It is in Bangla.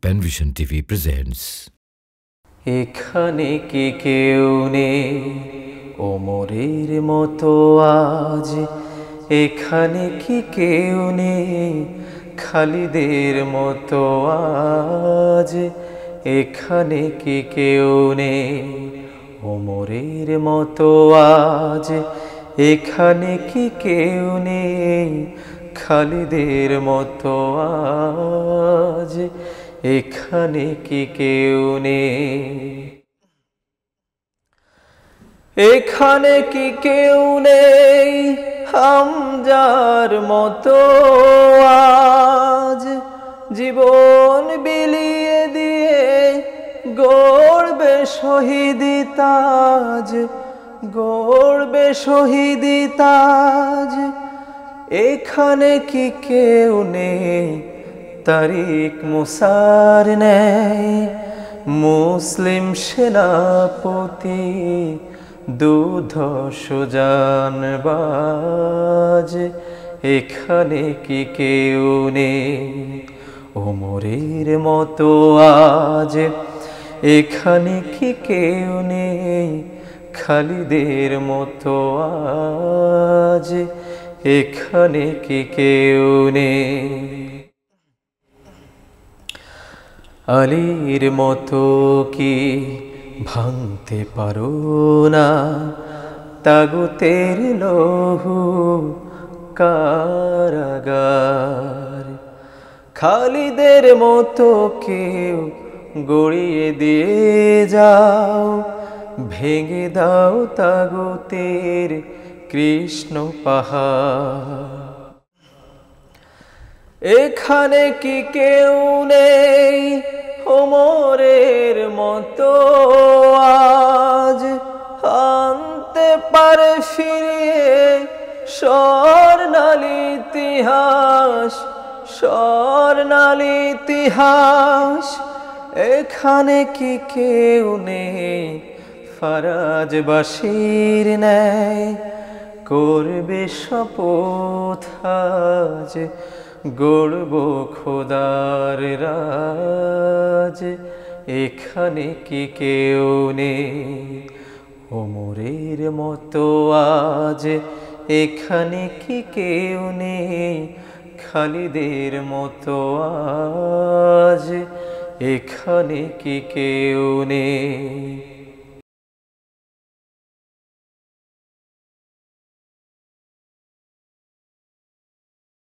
Penvision TV presents. এখানে কি কেউ নেই ওমরের মতো আজ, এখানে কি কেউ নেই খালিদের মতো আজ, এখানে কি কেউ নেই ওমরের মতো আজ, এখানে কি কেউ নেই খালিদের মতো আজ, এখানে কি কেউ নেই। এখানে কি কেউ নেই হামজার মতো আজ, জীবন বিলিয়ে দিয়ে গড়বে শহীদি তাজ, গড়বে শহীদি তাজ। এখানে কি কেউ নেই তারিক মুসার নেই মুসলিম সেনাপতি দুর্ধর্ষ জানবাজ, এখানে কি কেউ নেই ওমরের মতো আজ, এখানে কি কেউ নেই খালিদের মতো আজ, এখানে কি কেউ নেই। আলীর মতো কি ভাঙতে পারো না তাগুতের লৌহু কারাগার, খালিদের মতো কেউ গড়িয়ে দিয়ে যাও, ভেঙে দাও তাগুতের কৃষ্ণ পাহাড়। এখানে কি কেউ নেই ওমরের মতো আজ, আনতে পারে ফিরিয়ে স্বর্ণালী ইতিহাস, স্বর্ণালী ইতিহাস। এখানে কি কেউ নেই ফারাজবাসীর ন্যায় করবে শপথ আজ, গড়ব খোদার রাজ, এখানে কি কেউ নেই ওমরের মতো আজ, এখানে কি কেউ নেই খালিদের মতো আজ, এখানে কি কেউ নেই।